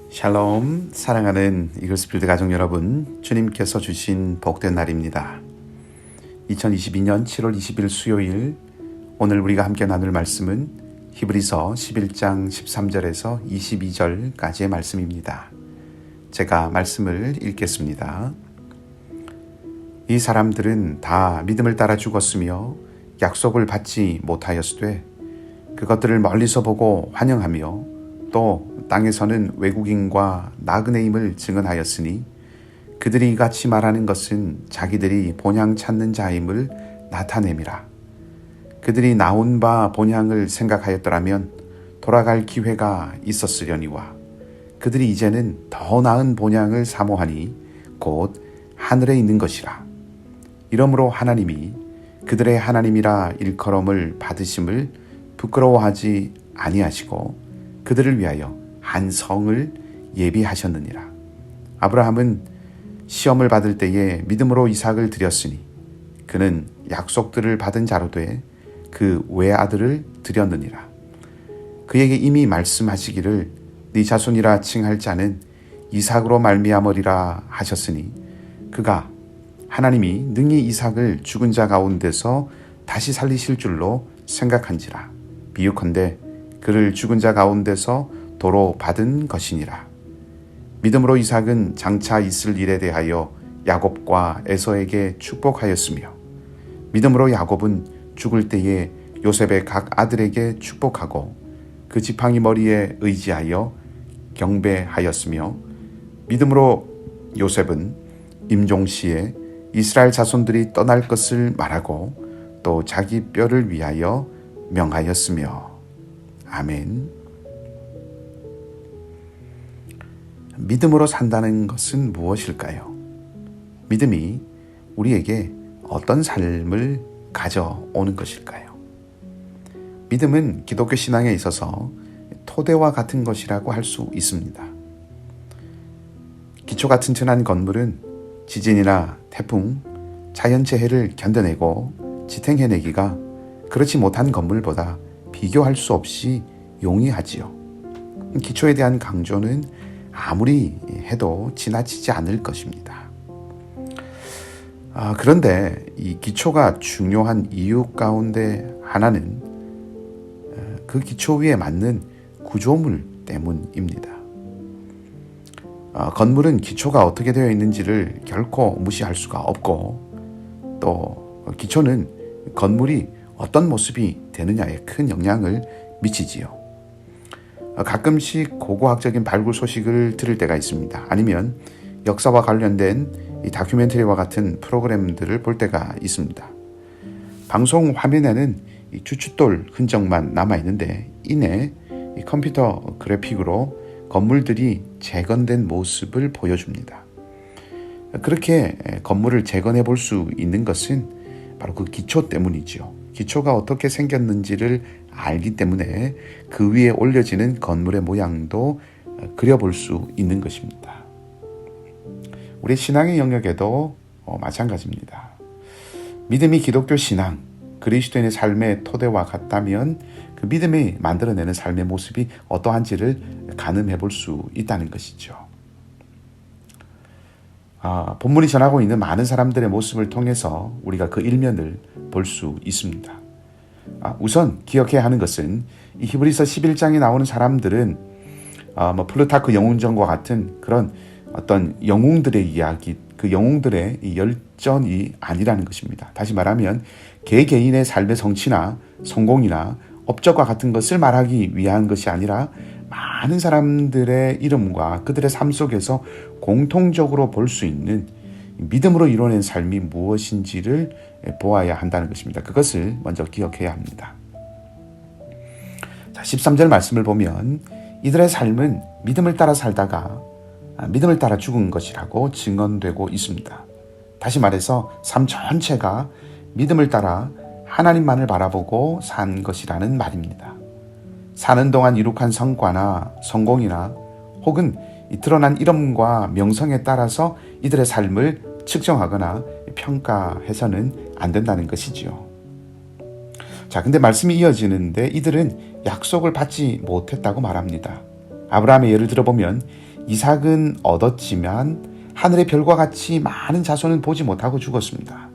샬롬, 사랑하는 이글스필드 가족 여러분, 주님께서 주신 복된 날입니다. 2022년 7월 20일 수요일, 오늘 우리가 함께 나눌 말씀은 히브리서 11장 13절에서 22절까지의 말씀입니다. 제가 말씀을 읽겠습니다. 이 사람들은 다 믿음을 따라 죽었으며 약속을 받지 못하였으되 그것들을 멀리서 보고 환영하며 또 땅에서는 외국인과 나그네임을 증언하였으니 그들이 이같이 말하는 것은 자기들이 본향 찾는 자임을 나타냄이라. 그들이 나온 바 본향을 생각하였더라면 돌아갈 기회가 있었으려니와 그들이 이제는 더 나은 본향을 사모하니 곧 하늘에 있는 것이라. 이러므로 하나님이 그들의 하나님이라 일컬음을 받으심을 부끄러워하지 아니하시고 그들을 위하여 한 성을 예비하셨느니라. 아브라함은 시험을 받을 때에 믿음으로 이삭을 드렸으니 그는 약속들을 받은 자로 돼 그 외아들을 드렸느니라. 그에게 이미 말씀하시기를 네 자손이라 칭할 자는 이삭으로 말미암으리라 하셨으니 그가 하나님이 능히 이삭을 죽은 자 가운데서 다시 살리실 줄로 생각한지라. 비유컨대 그를 죽은 자 가운데서 도로 받은 것이니라. 믿음으로 이삭은 장차 있을 일에 대하여 야곱과 에서에게 축복하였으며 믿음으로 야곱은 죽을 때에 요셉의 각 아들에게 축복하고 그 지팡이 머리에 의지하여 경배하였으며 믿음으로 요셉은 임종시에 이스라엘 자손들이 떠날 것을 말하고 또 자기 뼈를 위하여 명하였으며. 아멘. 믿음으로 산다는 것은 무엇일까요? 믿음이 우리에게 어떤 삶을 가져오는 것일까요? 믿음은 기독교 신앙에 있어서 토대와 같은 것이라고 할 수 있습니다. 기초가 튼튼한 건물은 지진이나 태풍, 자연재해를 견뎌내고 지탱해내기가 그렇지 못한 건물보다 비교할 수 없이 용이하지요. 기초에 대한 강조는 아무리 해도 지나치지 않을 것입니다. 그런데 이 기초가 중요한 이유 가운데 하나는 그 기초 위에 맞는 구조물 때문입니다. 건물은 기초가 어떻게 되어 있는지를 결코 무시할 수가 없고 또 기초는 건물이 어떤 모습이 되느냐에 큰 영향을 미치지요. 가끔씩 고고학적인 발굴 소식을 들을 때가 있습니다. 아니면 역사와 관련된 이 다큐멘터리와 같은 프로그램들을 볼 때가 있습니다. 방송 화면에는 이 주춧돌 흔적만 남아있는데 이내 이 컴퓨터 그래픽으로 건물들이 재건된 모습을 보여줍니다. 그렇게 건물을 재건해 볼 수 있는 것은 바로 그 기초 때문이죠. 기초가 어떻게 생겼는지를 알기 때문에 그 위에 올려지는 건물의 모양도 그려볼 수 있는 것입니다. 우리 신앙의 영역에도 마찬가지입니다. 믿음이 기독교 신앙, 그리스도인의 삶의 토대와 같다면 그 믿음이 만들어내는 삶의 모습이 어떠한지를 가늠해 볼 수 있다는 것이죠. 본문이 전하고 있는 많은 사람들의 모습을 통해서 우리가 그 일면을 볼 수 있습니다. 우선 기억해야 하는 것은 이 히브리서 11장에 나오는 사람들은 플루타크 영웅전과 같은 그런 어떤 영웅들의 이야기, 그 영웅들의 이 열전이 아니라는 것입니다. 다시 말하면 개개인의 삶의 성취나 성공이나 업적과 같은 것을 말하기 위한 것이 아니라 많은 사람들의 이름과 그들의 삶 속에서 공통적으로 볼 수 있는 믿음으로 이뤄낸 삶이 무엇인지를 보아야 한다는 것입니다. 그것을 먼저 기억해야 합니다. 자, 13절 말씀을 보면 이들의 삶은 믿음을 따라 살다가 믿음을 따라 죽은 것이라고 증언되고 있습니다. 다시 말해서 삶 전체가 믿음을 따라 하나님만을 바라보고 산 것이라는 말입니다. 사는 동안 이룩한 성과나 성공이나 혹은 드러난 이름과 명성에 따라서 이들의 삶을 측정하거나 평가해서는 안 된다는 것이지요. 자, 근데 말씀이 이어지는데 이들은 약속을 받지 못했다고 말합니다. 아브라함의 예를 들어보면 이삭은 얻었지만 하늘의 별과 같이 많은 자손은 보지 못하고 죽었습니다.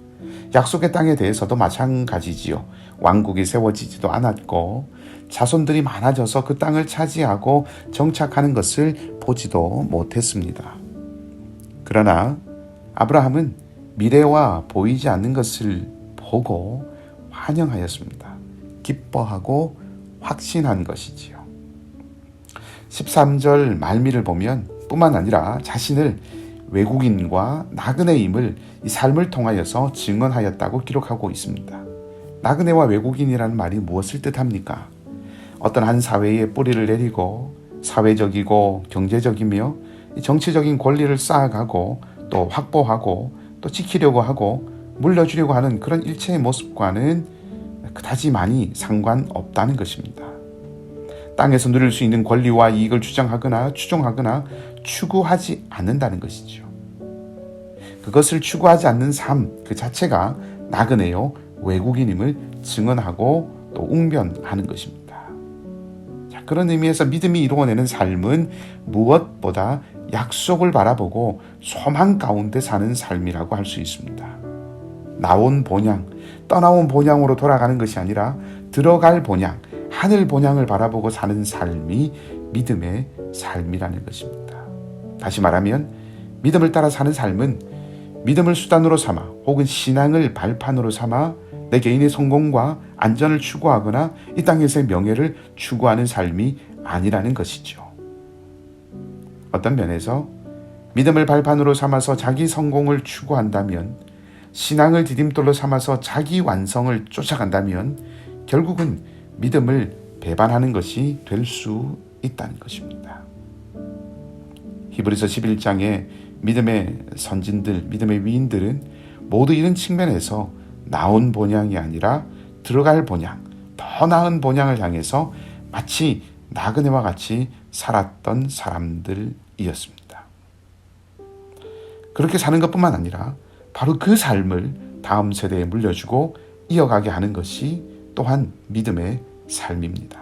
약속의 땅에 대해서도 마찬가지지요. 왕국이 세워지지도 않았고 자손들이 많아져서 그 땅을 차지하고 정착하는 것을 보지도 못했습니다. 그러나 아브라함은 미래와 보이지 않는 것을 보고 환영하였습니다. 기뻐하고 확신한 것이지요. 13절 말미를 보면 뿐만 아니라 자신을 외국인과 나그네임을 이 삶을 통하여서 증언하였다고 기록하고 있습니다. 나그네와 외국인이라는 말이 무엇을 뜻합니까? 어떤 한 사회에 뿌리를 내리고 사회적이고 경제적이며 정치적인 권리를 쌓아가고 또 확보하고 또 지키려고 하고 물려주려고 하는 그런 일체의 모습과는 그다지 많이 상관없다는 것입니다. 땅에서 누릴 수 있는 권리와 이익을 주장하거나 추종하거나 추구하지 않는다는 것이죠. 그것을 추구하지 않는 삶 그 자체가 나그네요 외국인임을 증언하고 또 웅변하는 것입니다. 자, 그런 의미에서 믿음이 이루어내는 삶은 무엇보다 약속을 바라보고 소망 가운데 사는 삶이라고 할 수 있습니다. 나온 본향, 떠나온 본향으로 돌아가는 것이 아니라 들어갈 본향, 하늘 본향을 바라보고 사는 삶이 믿음의 삶이라는 것입니다. 다시 말하면 믿음을 따라 사는 삶은 믿음을 수단으로 삼아 혹은 신앙을 발판으로 삼아 내 개인의 성공과 안전을 추구하거나 이 땅에서의 명예를 추구하는 삶이 아니라는 것이죠. 어떤 면에서 믿음을 발판으로 삼아서 자기 성공을 추구한다면, 신앙을 디딤돌로 삼아서 자기 완성을 쫓아간다면 결국은 믿음을 배반하는 것이 될 수 있다는 것입니다. 히브리서 11장에 믿음의 선진들, 믿음의 위인들은 모두 이런 측면에서 나온 본향이 아니라 들어갈 본향, 더 나은 본향을 향해서 마치 나그네와 같이 살았던 사람들이었습니다. 그렇게 사는 것뿐만 아니라 바로 그 삶을 다음 세대에 물려주고 이어가게 하는 것이 또한 믿음의 삶입니다.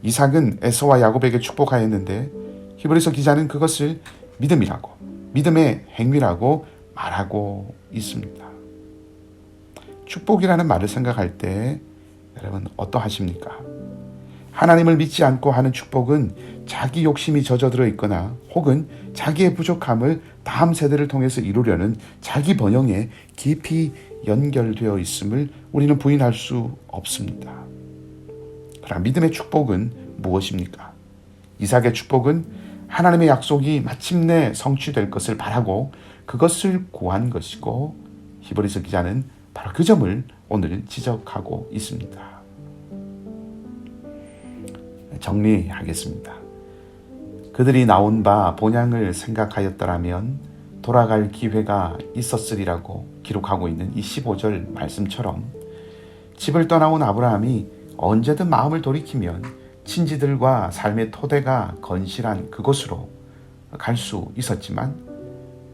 이삭은 에서와 야곱에게 축복하였는데 히브리서 기자는 그것을 믿음이라고, 믿음의 행위라고 말하고 있습니다. 축복이라는 말을 생각할 때 여러분 어떠하십니까? 하나님을 믿지 않고 하는 축복은 자기 욕심이 젖어들어 있거나 혹은 자기의 부족함을 다음 세대를 통해서 이루려는 자기 번영에 깊이 연결되어 있음을 우리는 부인할 수 없습니다. 그러나 믿음의 축복은 무엇입니까? 이삭의 축복은 하나님의 약속이 마침내 성취될 것을 바라고 그것을 구한 것이고, 히브리서 기자는 바로 그 점을 오늘 지적하고 있습니다. 정리하겠습니다. 그들이 나온 바 본향을 생각하였더라면 돌아갈 기회가 있었으리라고 기록하고 있는 이 15절 말씀처럼 집을 떠나온 아브라함이 언제든 마음을 돌이키면 친지들과 삶의 토대가 건실한 그곳으로 갈 수 있었지만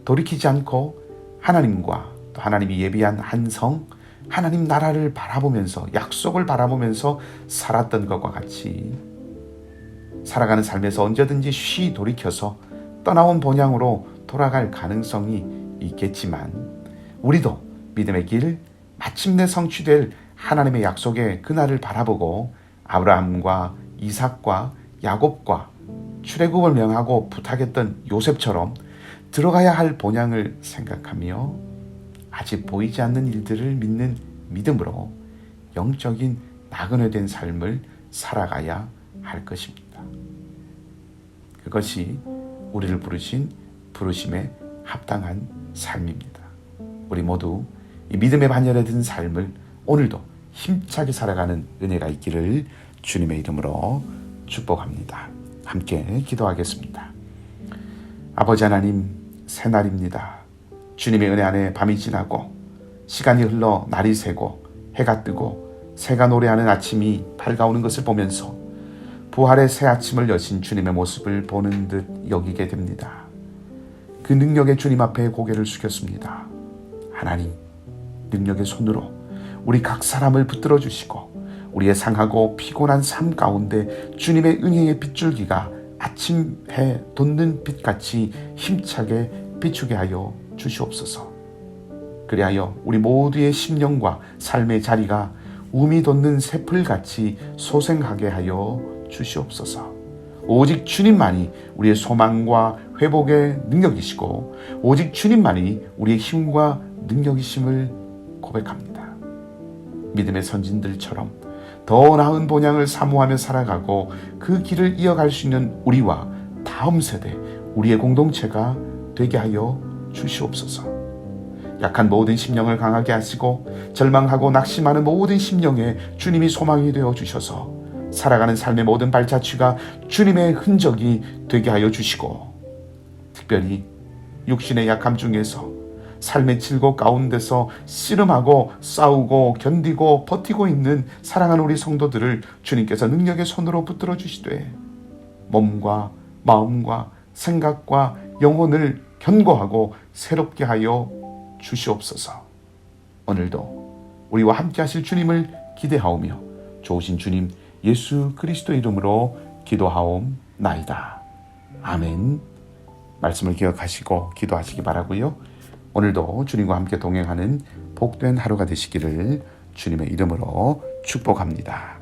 돌이키지 않고 하나님과 또 하나님이 예비한 한 성, 하나님 나라를 바라보면서 약속을 바라보면서 살았던 것과 같이 살아가는 삶에서 언제든지 쉬 돌이켜서 떠나온 본향으로 돌아갈 가능성이 있겠지만 우리도 믿음의 길, 마침내 성취될 하나님의 약속의 그날을 바라보고 아브라함과 이삭과 야곱과 출애굽을 명하고 부탁했던 요셉처럼 들어가야 할 본향을 생각하며 아직 보이지 않는 일들을 믿는 믿음으로 영적인 나그네된 삶을 살아가야 할 것입니다. 그것이 우리를 부르신 부르심에 합당한 삶입니다. 우리 모두 이 믿음의 반열에 든 삶을 오늘도 힘차게 살아가는 은혜가 있기를 주님의 이름으로 축복합니다. 함께 기도하겠습니다. 아버지 하나님, 새날입니다. 주님의 은혜 안에 밤이 지나고 시간이 흘러 날이 새고 해가 뜨고 새가 노래하는 아침이 밝아오는 것을 보면서 부활의 새 아침을 여신 주님의 모습을 보는 듯 여기게 됩니다. 그 능력의 주님 앞에 고개를 숙였습니다. 하나님, 능력의 손으로 우리 각 사람을 붙들어 주시고 우리의 상하고 피곤한 삶 가운데 주님의 은혜의 빗줄기가 아침 해 돋는 빛같이 힘차게 비추게 하여 주시옵소서. 그리하여 우리 모두의 심령과 삶의 자리가 우미 돋는 새풀같이 소생하게 하여 주시옵소서. 오직 주님만이 우리의 소망과 회복의 능력이시고 오직 주님만이 우리의 힘과 능력이심을 고백합니다. 믿음의 선진들처럼 더 나은 본향을 사모하며 살아가고 그 길을 이어갈 수 있는 우리와 다음 세대 우리의 공동체가 되게 하여 주시옵소서. 약한 모든 심령을 강하게 하시고 절망하고 낙심하는 모든 심령에 주님이 소망이 되어 주셔서 살아가는 삶의 모든 발자취가 주님의 흔적이 되게 하여 주시고 특별히 육신의 약함 중에서 삶의 질곡 가운데서 씨름하고 싸우고 견디고 버티고 있는 사랑하는 우리 성도들을 주님께서 능력의 손으로 붙들어 주시되 몸과 마음과 생각과 영혼을 견고하고 새롭게 하여 주시옵소서. 오늘도 우리와 함께 하실 주님을 기대하오며 좋으신 주님 예수 그리스도의 이름으로 기도하옵나이다. 아멘. 말씀을 기억하시고 기도하시기 바라고요. 오늘도 주님과 함께 동행하는 복된 하루가 되시기를 주님의 이름으로 축복합니다.